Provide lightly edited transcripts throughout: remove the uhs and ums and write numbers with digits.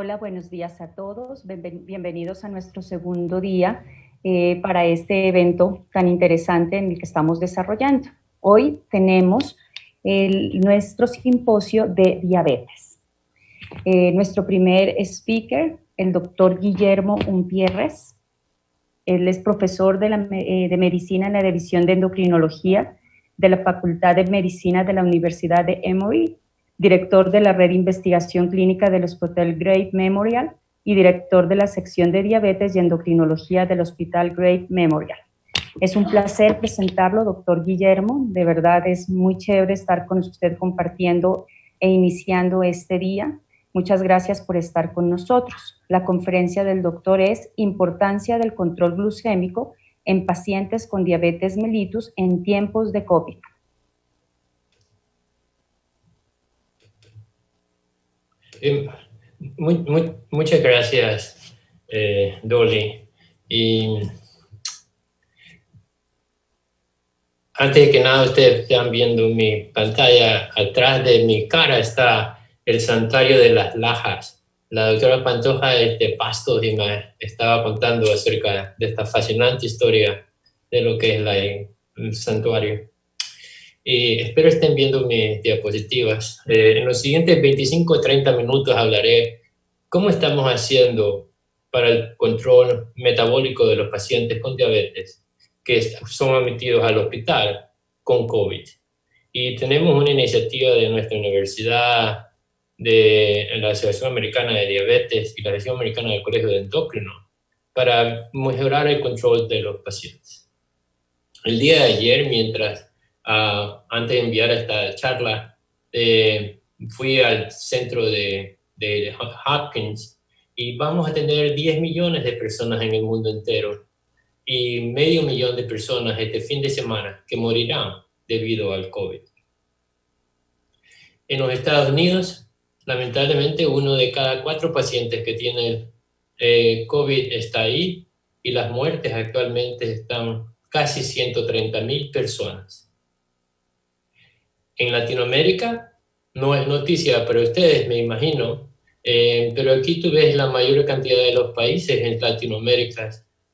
Hola, buenos días a todos. Bienvenidos a nuestro segundo día para este evento tan interesante en el que estamos desarrollando. Hoy tenemos nuestro simposio de diabetes. Nuestro primer speaker, el doctor Guillermo Umpierres. Él es profesor de Medicina en la División de Endocrinología de la Facultad de Medicina de la Universidad de Emory, director de la Red de Investigación Clínica del Hospital Great Memorial y director de la sección de diabetes y endocrinología del Hospital Great Memorial. Es un placer presentarlo, doctor Guillermo. De verdad es muy chévere estar con usted compartiendo e iniciando este día. Muchas gracias por estar con nosotros. La conferencia del doctor es Importancia del control glucémico en pacientes con diabetes mellitus en tiempos de COVID. Muchas gracias, Dolly. Y antes de que nada, ustedes están viendo mi pantalla. Atrás de mi cara está el santuario de las Lajas. La doctora Pantoja es de Pasto y me estaba contando acerca de esta fascinante historia de lo que es el santuario. Y espero estén viendo mis diapositivas. En los siguientes 25 o 30 minutos hablaré cómo estamos haciendo para el control metabólico de los pacientes con diabetes que son admitidos al hospital con COVID. Y tenemos una iniciativa de nuestra universidad, de la Asociación Americana de Diabetes y la Asociación Americana del Colegio de Endocrino para mejorar el control de los pacientes. El día de ayer, antes de enviar esta charla, fui al centro de Hopkins y vamos a tener 10 millones de personas en el mundo entero y 500,000 de personas este fin de semana que morirán debido al COVID. En los Estados Unidos, lamentablemente, 1 de cada 4 pacientes que tienen COVID está ahí y las muertes actualmente están casi 130,000 personas. En Latinoamérica, no es noticia para ustedes, me imagino, pero aquí tú ves la mayor cantidad de los países en Latinoamérica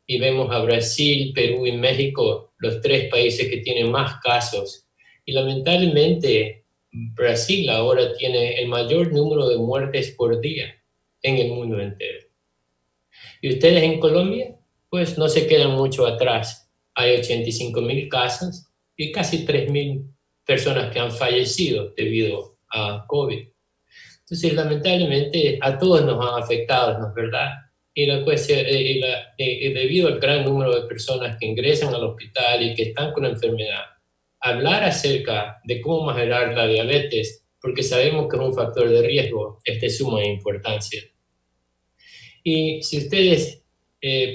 y vemos a Brasil, Perú y México, los 3 países que tienen más casos. Y lamentablemente, Brasil ahora tiene el mayor número de muertes por día en el mundo entero. Y ustedes en Colombia, pues no se quedan mucho atrás. Hay 85,000 casos y casi 3,000 personas que han fallecido debido a COVID. Entonces, lamentablemente, a todos nos han afectado, ¿no es verdad? Y debido al gran número de personas que ingresan al hospital y que están con la enfermedad, hablar acerca de cómo mejorar la diabetes, porque sabemos que es un factor de riesgo, es de suma importancia. Y si ustedes,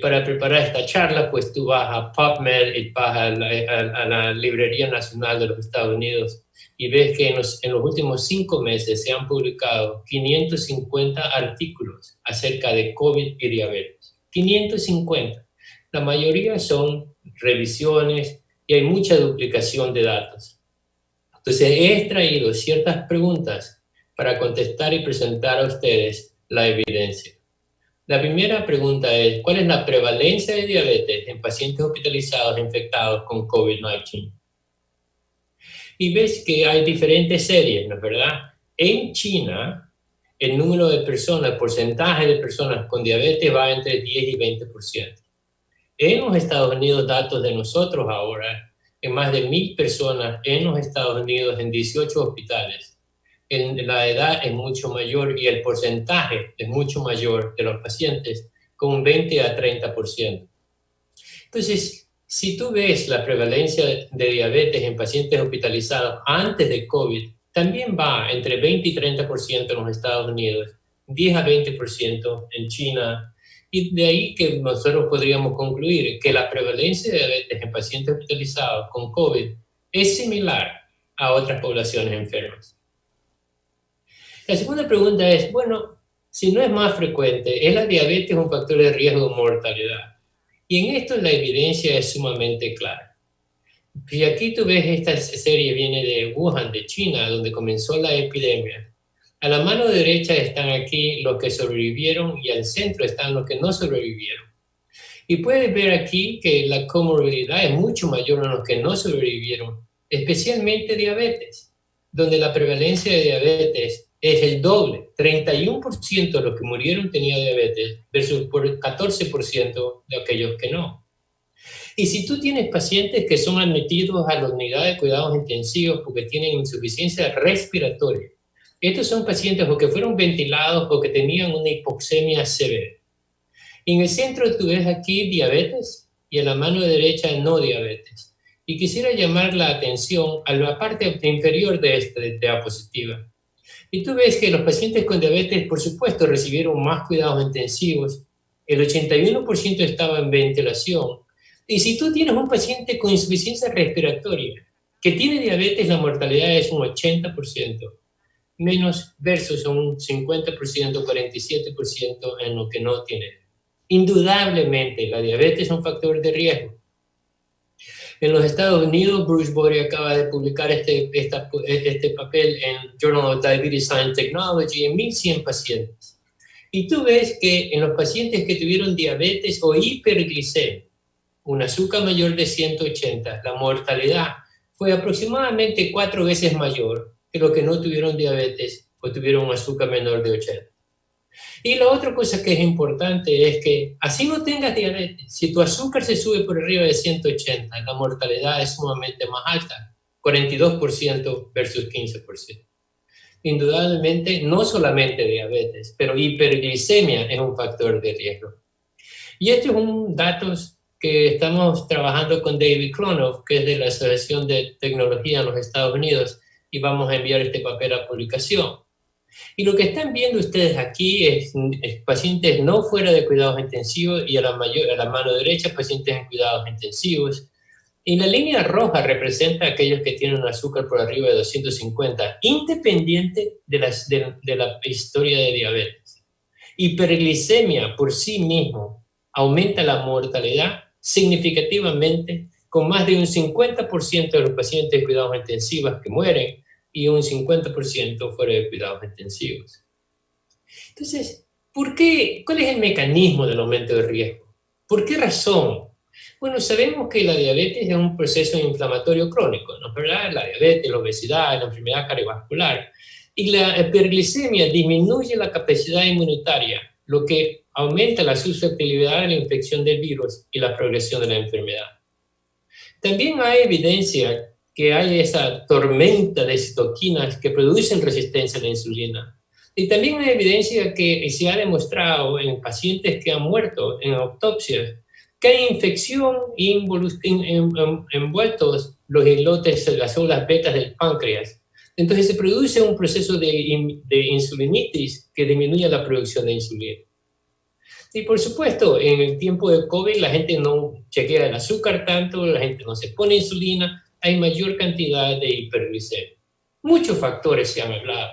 para preparar esta charla, pues tú vas a PubMed y vas a la Librería Nacional de los Estados Unidos y ves que en los últimos 5 meses se han publicado 550 artículos acerca de COVID y diabetes. 550. La mayoría son revisiones y hay mucha duplicación de datos. Entonces he extraído ciertas preguntas para contestar y presentar a ustedes la evidencia. La primera pregunta es, ¿cuál es la prevalencia de diabetes en pacientes hospitalizados infectados con COVID-19? Y ves que hay diferentes series, ¿no es verdad? En China, el número de personas, el porcentaje de personas con diabetes va entre 10 y 20%. En los Estados Unidos, datos de nosotros ahora, en más de 1,000 personas en los Estados Unidos, en 18 hospitales. La edad es mucho mayor y el porcentaje es mucho mayor de los pacientes, con 20 a 30%. Entonces, si tú ves la prevalencia de diabetes en pacientes hospitalizados antes de COVID, también va entre 20 y 30% en los Estados Unidos, 10 a 20% en China, y de ahí que nosotros podríamos concluir que la prevalencia de diabetes en pacientes hospitalizados con COVID es similar a otras poblaciones enfermas. La segunda pregunta es, bueno, si no es más frecuente, ¿es la diabetes un factor de riesgo de mortalidad? Y en esto la evidencia es sumamente clara. Y aquí tú ves, esta serie viene de Wuhan, de China, donde comenzó la epidemia. A la mano derecha están aquí los que sobrevivieron y al centro están los que no sobrevivieron. Y puedes ver aquí que la comorbilidad es mucho mayor en los que no sobrevivieron, especialmente diabetes, donde la prevalencia de diabetes es el doble. 31% de los que murieron tenía diabetes versus por 14% de aquellos que no. Y si tú tienes pacientes que son admitidos a la unidad de cuidados intensivos porque tienen insuficiencia respiratoria, estos son pacientes o que fueron ventilados o que tenían una hipoxemia severa. En el centro tú ves aquí diabetes y en la mano derecha no diabetes. Y quisiera llamar la atención a la parte inferior de esta diapositiva. Y tú ves que los pacientes con diabetes, por supuesto, recibieron más cuidados intensivos. El 81% estaba en ventilación. Y si tú tienes un paciente con insuficiencia respiratoria que tiene diabetes, la mortalidad es un 80%, menos versus un 50%, 47% en lo que no tiene. Indudablemente, la diabetes es un factor de riesgo. En los Estados Unidos, Bruce Body acaba de publicar este papel en Journal of Diabetes Science Technology en 1,100 pacientes. Y tú ves que en los pacientes que tuvieron diabetes o hiperglicemia, un azúcar mayor de 180, la mortalidad fue aproximadamente 4 veces mayor que los que no tuvieron diabetes o tuvieron un azúcar menor de 80. Y la otra cosa que es importante es que así no tengas diabetes, si tu azúcar se sube por arriba de 180, la mortalidad es sumamente más alta, 42% versus 15%. Indudablemente, no solamente diabetes, pero hiperglicemia es un factor de riesgo. Y estos son datos que estamos trabajando con David Klonoff, que es de la Asociación de Tecnología en los Estados Unidos, y vamos a enviar este papel a publicación. Y lo que están viendo ustedes aquí es pacientes no fuera de cuidados intensivos y a la mano derecha pacientes en cuidados intensivos. Y la línea roja representa a aquellos que tienen un azúcar por arriba de 250, independiente de la historia de diabetes. Hiperglicemia por sí mismo aumenta la mortalidad significativamente, con más de un 50% de los pacientes de cuidados intensivos que mueren y un 50% fuera de cuidados intensivos. Entonces, ¿cuál es el mecanismo del aumento de riesgo? ¿Por qué razón? Bueno, sabemos que la diabetes es un proceso inflamatorio crónico, ¿no es verdad? La diabetes, la obesidad, la enfermedad cardiovascular. Y la hiperglicemia disminuye la capacidad inmunitaria, lo que aumenta la susceptibilidad a la infección del virus y la progresión de la enfermedad. También hay evidencia que hay esa tormenta de citoquinas que producen resistencia a la insulina. Y también hay evidencia que se ha demostrado en pacientes que han muerto en autopsias que hay infección envueltos los islotes, las células betas del páncreas. Entonces se produce un proceso de insulinitis que disminuye la producción de insulina. Y por supuesto, en el tiempo de COVID la gente no chequea el azúcar tanto, la gente no se pone insulina, hay mayor cantidad de hiperglicemia. Muchos factores se han hablado.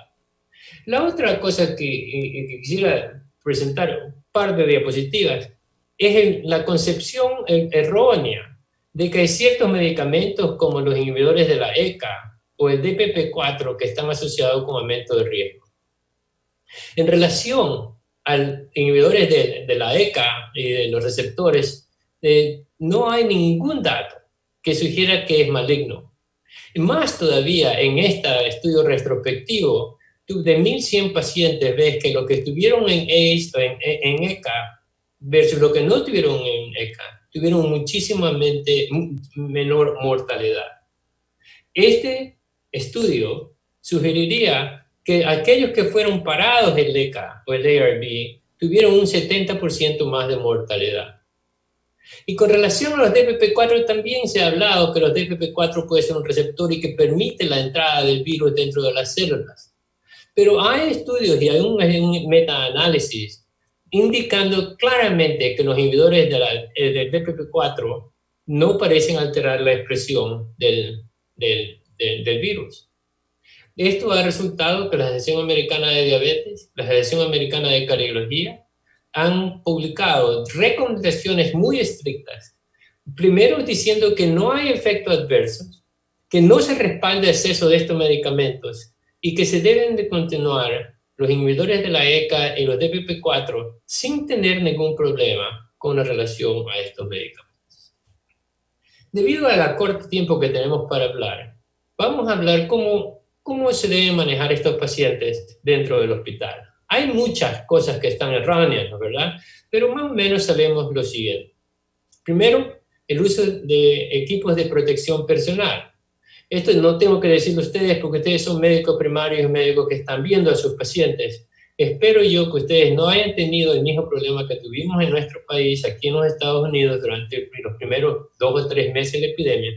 La otra cosa que quisiera presentar, un par de diapositivas, es la concepción errónea de que hay ciertos medicamentos como los inhibidores de la ECA o el DPP4 que están asociados con aumento de riesgo. En relación a inhibidores de la ECA y de los receptores, no hay ningún dato que sugiera que es maligno. Más todavía, en este estudio retrospectivo, de 1,100 pacientes ves que los que estuvieron en ACE o en ECA versus los que no tuvieron en ECA, tuvieron muchísimamente menor mortalidad. Este estudio sugeriría que aquellos que fueron parados en el ECA o el ARB tuvieron un 70% más de mortalidad. Y con relación a los DPP4 también se ha hablado que los DPP4 puede ser un receptor y que permite la entrada del virus dentro de las células. Pero hay estudios y hay un metaanálisis indicando claramente que los inhibidores del DPP4 no parecen alterar la expresión del virus. Esto ha resultado que la Asociación Americana de Diabetes, la Asociación Americana de Cardiología, han publicado recomendaciones muy estrictas, primero diciendo que no hay efectos adversos, que no se respalda exceso de estos medicamentos y que se deben de continuar los inhibidores de la ECA y los DPP-4 sin tener ningún problema con la relación a estos medicamentos. Debido al corto tiempo que tenemos para hablar, vamos a hablar cómo se deben manejar estos pacientes dentro del hospital. Hay muchas cosas que están erróneas, ¿no? ¿Verdad? Pero más o menos sabemos lo siguiente. Primero, el uso de equipos de protección personal. Esto no tengo que decirlo a ustedes porque ustedes son médicos primarios y médicos que están viendo a sus pacientes. Espero yo que ustedes no hayan tenido el mismo problema que tuvimos en nuestro país, aquí en los Estados Unidos, durante los primeros 2 o 3 meses de la epidemia,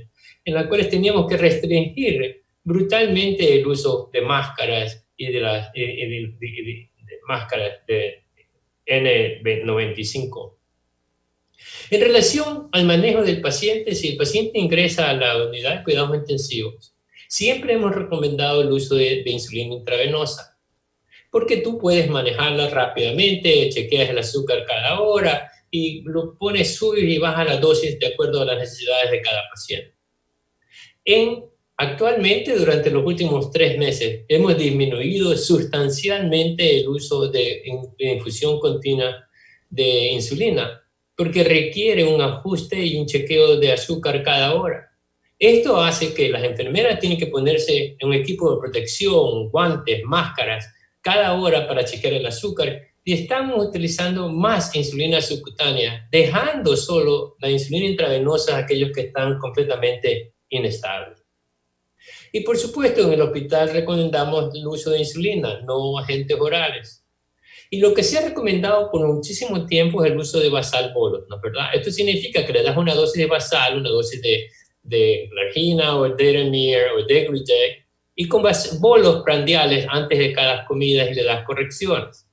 en la cual teníamos que restringir brutalmente el uso de máscaras y de máscaras de N95. En relación al manejo del paciente, si el paciente ingresa a la unidad de cuidados intensivos, siempre hemos recomendado el uso de insulina intravenosa, porque tú puedes manejarla rápidamente, chequeas el azúcar cada hora y lo pones, subes y bajas la dosis de acuerdo a las necesidades de cada paciente. Actualmente, durante los últimos 3 meses, hemos disminuido sustancialmente el uso de infusión continua de insulina, porque requiere un ajuste y un chequeo de azúcar cada hora. Esto hace que las enfermeras tienen que ponerse en un equipo de protección, guantes, máscaras, cada hora para chequear el azúcar, y estamos utilizando más insulina subcutánea, dejando solo la insulina intravenosa a aquellos que están completamente inestables. Y por supuesto, en el hospital recomendamos el uso de insulina, no agentes orales. Y lo que se ha recomendado por muchísimo tiempo es el uso de basal bolos, ¿no es verdad? Esto significa que le das una dosis de basal, una dosis de glargina o Deramir o Degludec, y con bolos prandiales antes de cada comida y le das correcciones.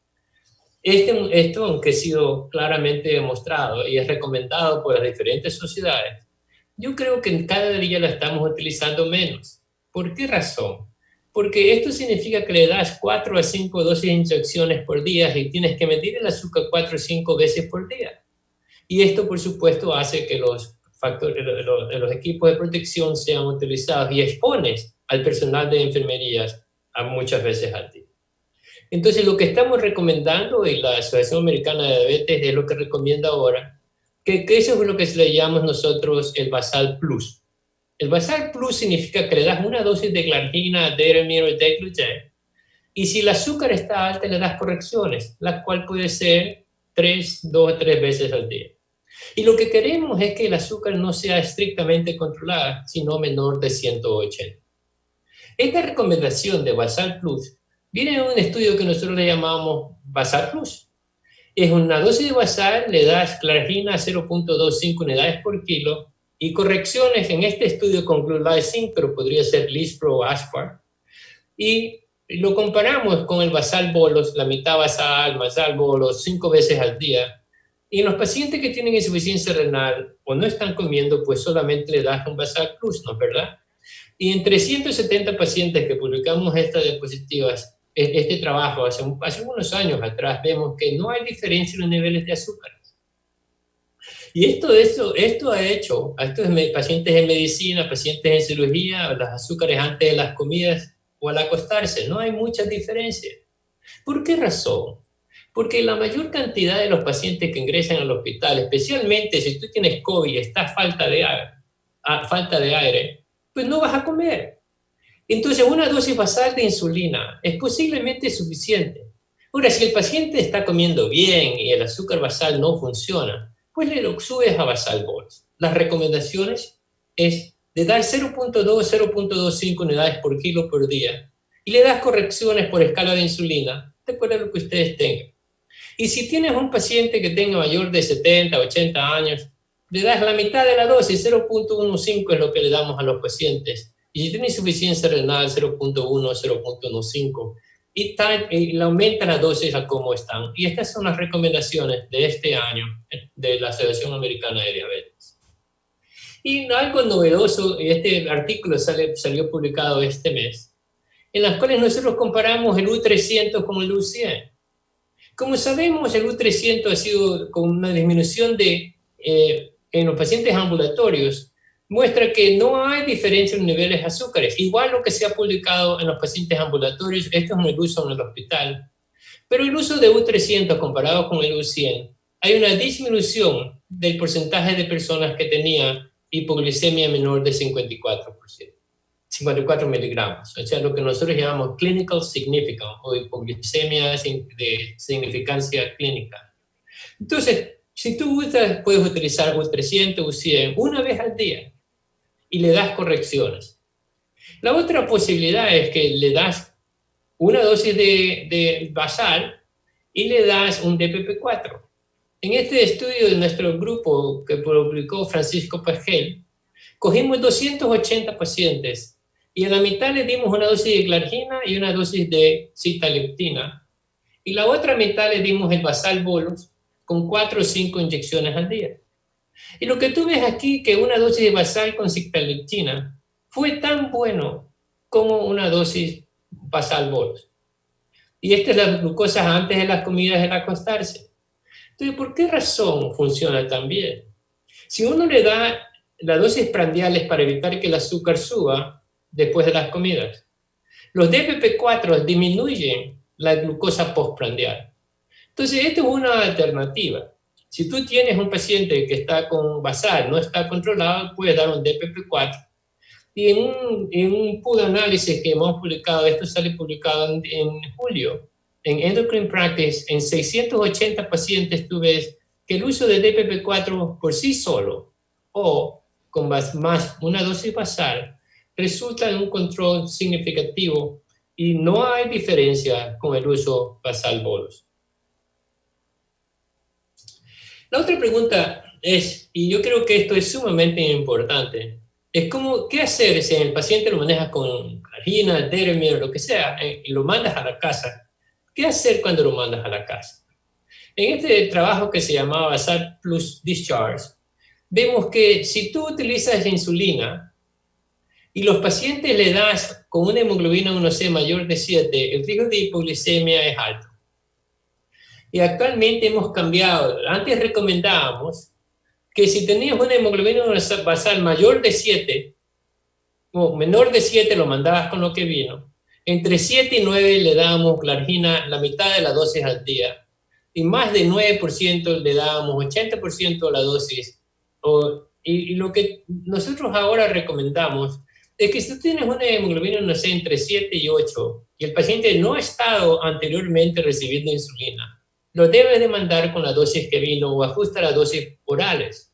Esto, aunque ha sido claramente demostrado y es recomendado por las diferentes sociedades, yo creo que cada día la estamos utilizando menos. ¿Por qué razón? Porque esto significa que le das 4 a 5 dosis de inyecciones por día y tienes que medir el azúcar 4 o 5 veces por día. Y esto, por supuesto, hace que los equipos de protección sean utilizados y expones al personal de enfermerías a muchas veces al día. Entonces, lo que estamos recomendando, y la Asociación Americana de Diabetes es lo que recomienda ahora, que eso es lo que le llamamos nosotros el Basal Plus. El Basal Plus significa que le das una dosis de glargina, Deramir o Degludec, y si el azúcar está alta, le das correcciones, la cual puede ser 2 o 3 veces al día. Y lo que queremos es que el azúcar no sea estrictamente controlada, sino menor de 180. Esta recomendación de Basal Plus viene de un estudio que nosotros le llamamos Basal Plus. Es una dosis de basal, le das glargina 0.25 unidades por kilo, y correcciones en este estudio con Glulisine, pero podría ser Lispro o Aspar. Y lo comparamos con el basal bolos, la mitad basal bolos, 5 veces al día. Y en los pacientes que tienen insuficiencia renal o no están comiendo, pues solamente le das un basal plus, ¿no es verdad? Y en 370 pacientes que publicamos estas diapositivas, este trabajo hace unos años atrás, vemos que no hay diferencia en los niveles de azúcar. Y esto ha hecho a estos pacientes en medicina, pacientes en cirugía, los azúcares antes de las comidas o al acostarse, no hay mucha diferencia. ¿Por qué razón? Porque la mayor cantidad de los pacientes que ingresan al hospital, especialmente si tú tienes COVID y estás falta de aire, pues no vas a comer. Entonces una dosis basal de insulina es posiblemente suficiente. Ahora, si el paciente está comiendo bien y el azúcar basal no funciona, pues le lo subes a basal bolos. Las recomendaciones es de dar 0.2, 0.25 unidades por kilo por día y le das correcciones por escala de insulina, de acuerdo a lo que ustedes tengan. Y si tienes un paciente que tenga mayor de 70, 80 años, le das la mitad de la dosis, 0.15 es lo que le damos a los pacientes. Y si tiene insuficiencia renal, 0.1, 0.15. Y le aumenta la dosis a cómo están. Y estas son las recomendaciones de este año de la Asociación Americana de Diabetes. Y algo novedoso, este artículo salió publicado este mes, en las cuales nosotros comparamos el U300 con el U100. Como sabemos, el U300 ha sido con una disminución en los pacientes ambulatorios, muestra que no hay diferencia en niveles de azúcares. Igual lo que se ha publicado en los pacientes ambulatorios, esto es un uso en el hospital, Pero el uso de U300 comparado con el U100, hay una disminución del porcentaje de personas que tenían hipoglicemia menor de 54 miligramos, o sea, lo que nosotros llamamos clinical significance o hipoglicemia de significancia clínica. Entonces, si tú puedes utilizar U300, U100 una vez al día y le das correcciones. La otra posibilidad es que le das una dosis de basal y le das un DPP-4. En este estudio de nuestro grupo que publicó Francisco Pagel, cogimos 280 pacientes y a la mitad le dimos una dosis de glargina y una dosis de sitaleptina. Y la otra mitad le dimos el basal bolus con 4 o 5 inyecciones al día. Y lo que tú ves aquí, que una dosis de basal con sitaleptina fue tan bueno como una dosis basal bolus. Y esta es la glucosa antes de las comidas del acostarse. Entonces, ¿por qué razón funciona tan bien? Si uno le da las dosis prandiales para evitar que el azúcar suba después de las comidas, los DPP-4 disminuyen la glucosa postprandial. Entonces, esto es una alternativa. Si tú tienes un paciente que está con basal, no está controlado, puedes dar un DPP-4. Y en un pool análisis que hemos publicado, esto sale publicado en julio, en Endocrine Practice, en 680 pacientes tú ves que el uso de DPP-4 por sí solo o con más una dosis basal resulta en un control significativo y no hay diferencia con el uso basal bolus. La otra pregunta es, y yo creo que esto es sumamente importante, es qué hacer si el paciente lo manejas con glargina, Deramir, lo que sea, y lo mandas a la casa. ¿Qué hacer cuando lo mandas a la casa? En este trabajo que se llamaba Basal Plus Discharge, vemos que si tú utilizas insulina y los pacientes le das con una hemoglobina 1C mayor de 7, el riesgo de hipoglicemia es alto. Y actualmente hemos cambiado. Antes recomendábamos que si tenías una hemoglobina basal mayor de 7, o menor de 7 lo mandabas con lo que vino, entre 7 y 9 le dábamos glargina la mitad de la dosis al día, y más de 9% le dábamos 80% de la dosis. Y lo que nosotros ahora recomendamos es que si tú tienes una hemoglobina, no sé, entre 7 y 8, y el paciente no ha estado anteriormente recibiendo insulina, lo debes de mandar con la dosis que vino o ajusta las dosis orales.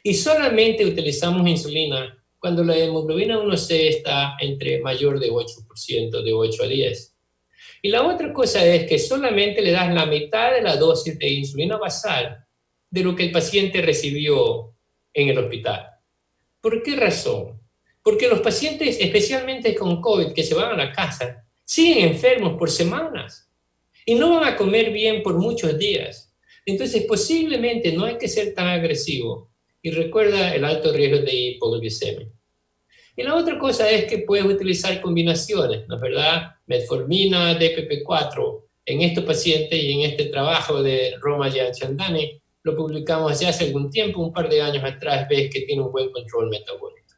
Y solamente utilizamos insulina cuando la hemoglobina 1C está entre mayor de 8%, de 8 a 10. Y la otra cosa es que solamente le das la mitad de la dosis de insulina basal de lo que el paciente recibió en el hospital. ¿Por qué razón? Porque los pacientes, especialmente con COVID, que se van a la casa, siguen enfermos por semanas y no van a comer bien por muchos días. Entonces, posiblemente no hay que ser tan agresivo. Y recuerda el alto riesgo de hipoglicemia. Y la otra cosa es que puedes utilizar combinaciones, ¿no es verdad? Metformina, DPP-4. En estos pacientes y en este trabajo de Roma Gianchandani, lo publicamos ya hace algún tiempo, un par de años atrás, ves que tiene un buen control metabólico.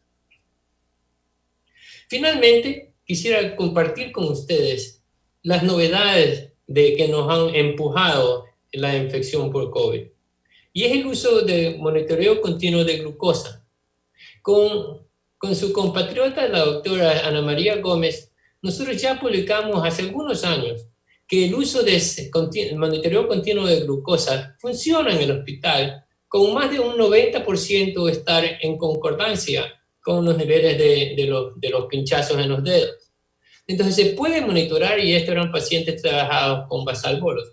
Finalmente, quisiera compartir con ustedes las novedades que nos han empujado en la infección por COVID. Y es el uso de monitoreo continuo de glucosa. Con su compatriota, la doctora Ana María Gómez, nosotros ya publicamos hace algunos años que el uso de monitoreo continuo de glucosa funciona en el hospital con más de un 90% estar en concordancia con los niveles de los pinchazos en los dedos. Entonces se puede monitorar, y estos eran pacientes trabajados con basal bolus.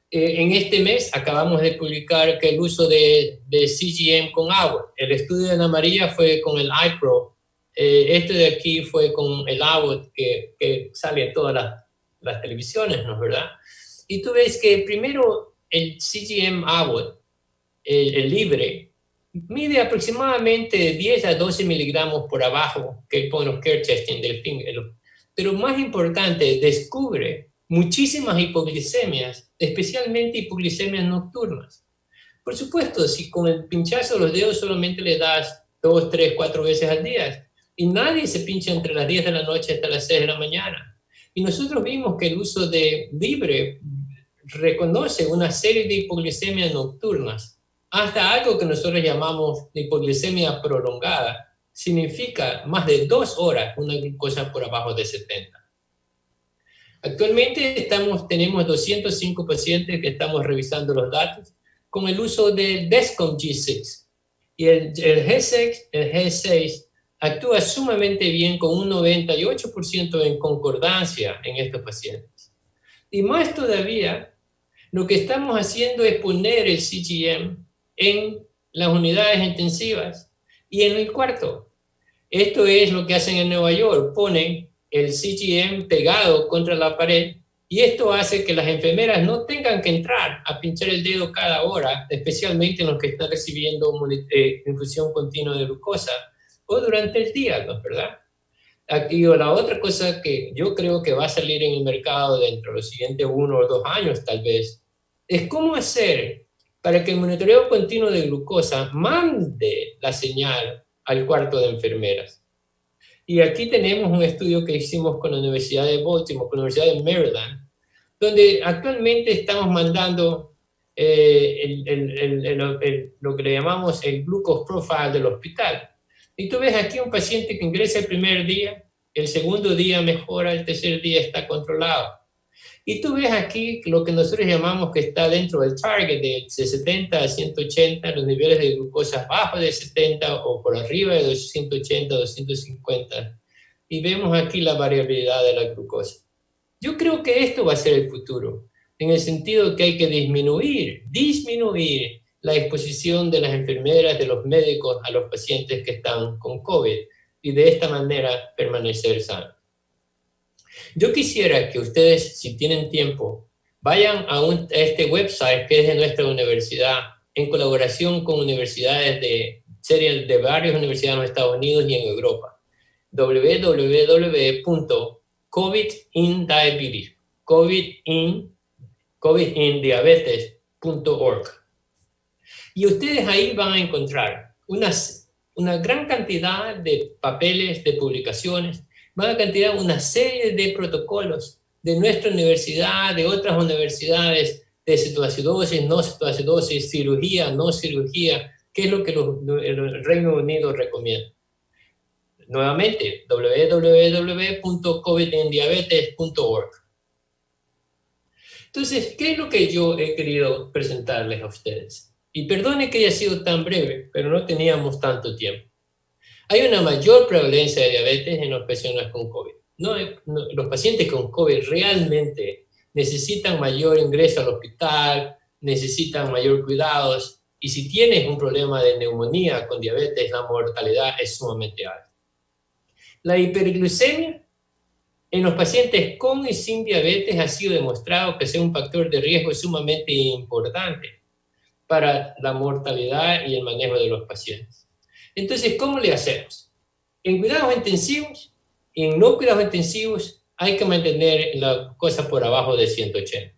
En este mes acabamos de publicar que el uso de CGM con agua. El estudio de Ana María fue con el iPro. Este de aquí fue con el Abbott, que sale en todas las televisiones, ¿no es verdad? Y tú ves que primero el CGM Abbott, el libre, mide aproximadamente 10 a 12 miligramos por abajo que el point of care testing del finger. Pero más importante, descubre muchísimas hipoglicemias, especialmente hipoglicemias nocturnas. Por supuesto, si con el pinchazo de los dedos solamente le das 2, 3, 4 veces al día, y nadie se pincha entre las 10 de la noche hasta las 6 de la mañana. Y nosotros vimos que el uso de libre reconoce una serie de hipoglicemias nocturnas, hasta algo que nosotros llamamos hipoglicemia prolongada. Significa más de 2 horas una glucosa por abajo de 70. Actualmente tenemos 205 pacientes que estamos revisando los datos con el uso de Dexcom G6. Y el G6 actúa sumamente bien con un 98% en concordancia en estos pacientes. Y más todavía, lo que estamos haciendo es poner el CGM en las unidades intensivas y en el cuarto. Esto es lo que hacen en Nueva York, ponen el CGM pegado contra la pared y esto hace que las enfermeras no tengan que entrar a pinchar el dedo cada hora, especialmente en los que están recibiendo infusión continua de glucosa o durante el día, ¿no es verdad? Aquí la otra cosa que yo creo que va a salir en el mercado dentro de los siguientes 1 o 2 años tal vez, es cómo hacer para que el monitoreo continuo de glucosa mande la señal al cuarto de enfermeras. Y aquí tenemos un estudio que hicimos con la Universidad de Baltimore, con la Universidad de Maryland, donde actualmente estamos mandando lo que le llamamos el glucose profile del hospital. Y tú ves aquí un paciente que ingresa el primer día, el segundo día mejora, el tercer día está controlado. Y tú ves aquí lo que nosotros llamamos que está dentro del target de 70 a 180, los niveles de glucosa bajo de 70 o por arriba de 180, 250. Y vemos aquí la variabilidad de la glucosa. Yo creo que esto va a ser el futuro, en el sentido que hay que disminuir la exposición de las enfermeras, de los médicos a los pacientes que están con COVID y de esta manera permanecer sanos. Yo quisiera que ustedes, si tienen tiempo, vayan a este website que es de nuestra universidad, en colaboración con universidades de varias universidades en los Estados Unidos y en Europa. covidindiabetes.org. Y ustedes ahí van a encontrar una gran cantidad de papeles, de publicaciones, una serie de protocolos de nuestra universidad, de otras universidades, de cetoacidosis, no cetoacidosis, cirugía, no cirugía, qué es lo que el Reino Unido recomienda. Nuevamente, www.covidindiabetes.org. Entonces, ¿qué es lo que yo he querido presentarles a ustedes? Y perdone que haya sido tan breve, pero no teníamos tanto tiempo. Hay una mayor prevalencia de diabetes en las personas con COVID. Los pacientes con COVID realmente necesitan mayor ingreso al hospital, necesitan mayor cuidados, y si tienes un problema de neumonía con diabetes, la mortalidad es sumamente alta. La hiperglucemia en los pacientes con y sin diabetes ha sido demostrado que es un factor de riesgo sumamente importante para la mortalidad y el manejo de los pacientes. Entonces, ¿cómo le hacemos? En cuidados intensivos y en no cuidados intensivos hay que mantener la cosa por abajo de 180.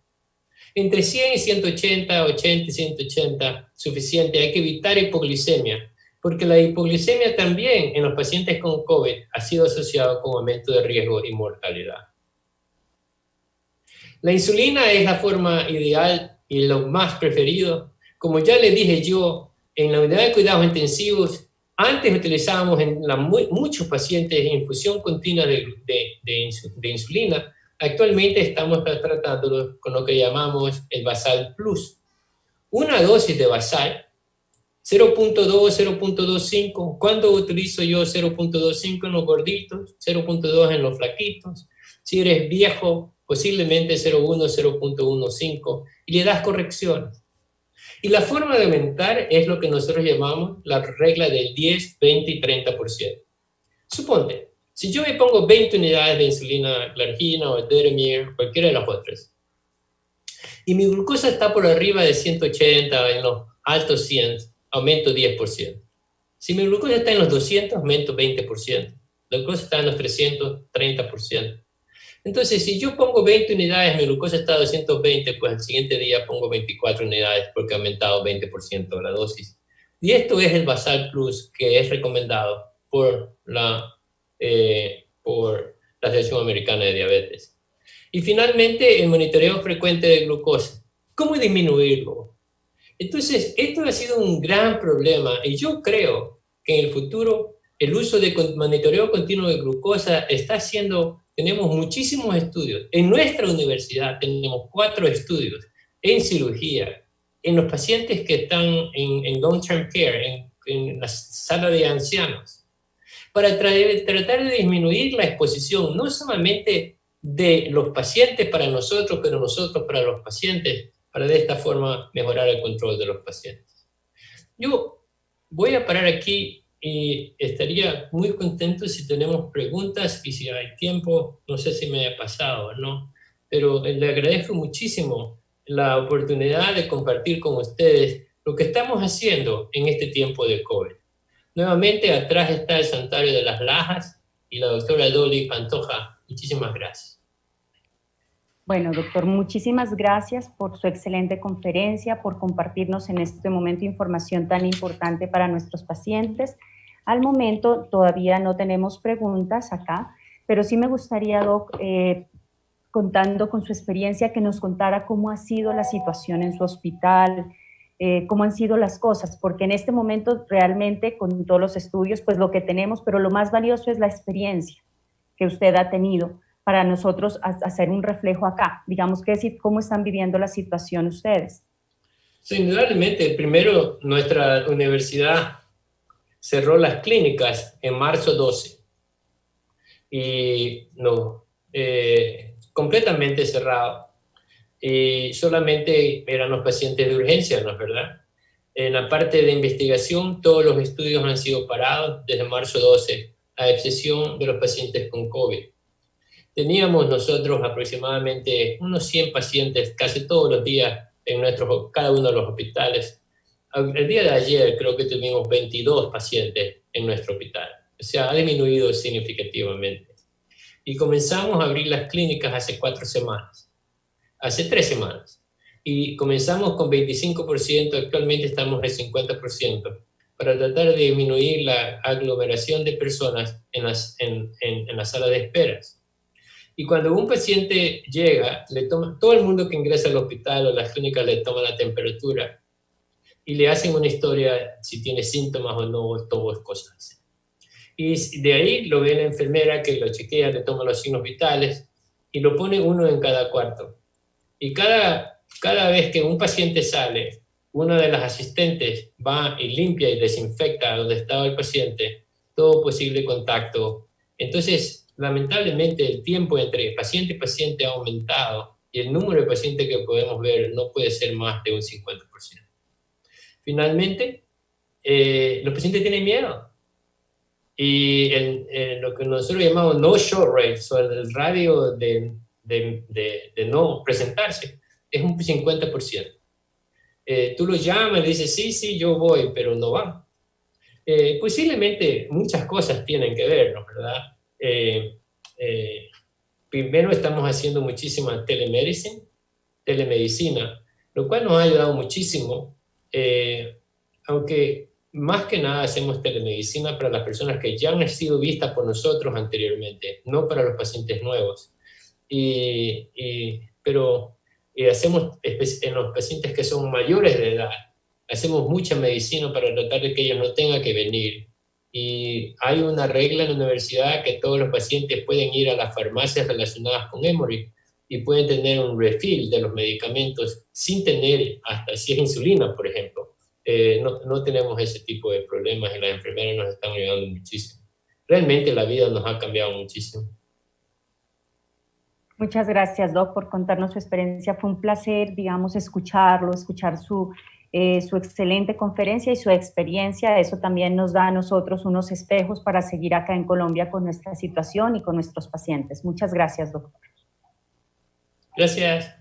Entre 100 y 180, 80 y 180, suficiente. Hay que evitar hipoglicemia, porque la hipoglicemia también en los pacientes con COVID ha sido asociado con aumento de riesgo y mortalidad. La insulina es la forma ideal y lo más preferido. Como ya le dije yo, en la unidad de cuidados intensivos, antes utilizábamos en muchos pacientes infusión continua de insulina. Actualmente estamos tratándolo con lo que llamamos el Basal Plus. Una dosis de Basal, 0.2, 0.25. ¿Cuándo utilizo yo 0.25 en los gorditos? 0.2 en los flaquitos. Si eres viejo, posiblemente 0.1, 0.15. Y le das correcciones. Y la forma de aumentar es lo que nosotros llamamos la regla del 10, 20 y 30%. Suponte, si yo me pongo 20 unidades de insulina glargina o Deramir, cualquiera de las otras, y mi glucosa está por arriba de 180, en los altos 100, aumento 10%. Si mi glucosa está en los 200, aumento 20%. La glucosa está en los 300, 30%. Entonces, si yo pongo 20 unidades, mi glucosa está a 220, pues el siguiente día pongo 24 unidades porque ha aumentado 20% la dosis. Y esto es el Basal Plus que es recomendado por la Asociación Americana de Diabetes. Y finalmente, el monitoreo frecuente de glucosa. ¿Cómo disminuirlo? Entonces, esto ha sido un gran problema y yo creo que en el futuro el uso de monitoreo continuo de glucosa está siendo, tenemos muchísimos estudios. En nuestra universidad tenemos 4 estudios en cirugía, en los pacientes que están en long-term care, en la sala de ancianos, para tratar de disminuir la exposición, no solamente de los pacientes para nosotros, pero nosotros para los pacientes, para de esta forma mejorar el control de los pacientes. Yo voy a parar aquí y estaría muy contento si tenemos preguntas y si hay tiempo, no sé si me ha pasado o no, pero le agradezco muchísimo la oportunidad de compartir con ustedes lo que estamos haciendo en este tiempo de COVID. Nuevamente, atrás está el Santuario de las Lajas y la doctora Dolly Pantoja. Muchísimas gracias. Bueno, doctor, muchísimas gracias por su excelente conferencia, por compartirnos en este momento información tan importante para nuestros pacientes. Al momento todavía no tenemos preguntas acá, pero sí me gustaría, doc, contando con su experiencia, que nos contara cómo ha sido la situación en su hospital, cómo han sido las cosas, porque en este momento realmente con todos los estudios, pues lo que tenemos, pero lo más valioso es la experiencia que usted ha tenido para nosotros hacer un reflejo acá. Digamos que cómo están viviendo la situación ustedes. Sí, indudablemente, primero nuestra universidad cerró las clínicas en marzo 12 y no, completamente cerrado. Y solamente eran los pacientes de urgencia, ¿no es verdad? En la parte de investigación, todos los estudios han sido parados desde marzo 12, a excepción de los pacientes con COVID. Teníamos nosotros aproximadamente unos 100 pacientes casi todos los días en cada uno de los hospitales. El día de ayer creo que tuvimos 22 pacientes en nuestro hospital. O sea, ha disminuido significativamente. Y comenzamos a abrir las clínicas hace 3 semanas. Y comenzamos con 25%, actualmente estamos en 50%, para tratar de disminuir la aglomeración de personas en la sala de esperas. Y cuando un paciente llega, todo el mundo que ingresa al hospital o a las clínicas le toma la temperatura y le hacen una historia si tiene síntomas o no, todas cosas así. Y de ahí lo ve la enfermera que lo chequea, le toma los signos vitales y lo pone uno en cada cuarto. Y cada vez que un paciente sale, una de las asistentes va y limpia y desinfecta donde estaba el paciente, todo posible contacto. Entonces, lamentablemente, el tiempo entre paciente y paciente ha aumentado y el número de pacientes que podemos ver no puede ser más de un 50%. Finalmente, los pacientes tienen miedo. Y lo que nosotros llamamos no show rate, o el radio de no presentarse, es un 50%. Tú lo llamas y dices, sí, yo voy, pero no van. Posiblemente muchas cosas tienen que ver, ¿no? ¿Verdad? Primero estamos haciendo muchísima telemedicina, lo cual nos ha ayudado muchísimo, aunque más que nada hacemos telemedicina para las personas que ya han sido vistas por nosotros anteriormente, no para los pacientes nuevos. Pero hacemos en los pacientes que son mayores de edad, hacemos mucha medicina para tratar de que ellos no tengan que venir. Y hay una regla en la universidad que todos los pacientes pueden ir a las farmacias relacionadas con Emory y pueden tener un refill de los medicamentos sin tener, hasta si es insulina, por ejemplo. No tenemos ese tipo de problemas y las enfermeras nos están ayudando muchísimo. Realmente la vida nos ha cambiado muchísimo. Muchas gracias, Doc, por contarnos su experiencia. Fue un placer, digamos, escuchar su excelente conferencia y su experiencia. Eso también nos da a nosotros unos espejos para seguir acá en Colombia con nuestra situación y con nuestros pacientes. Muchas gracias, doctor. Gracias.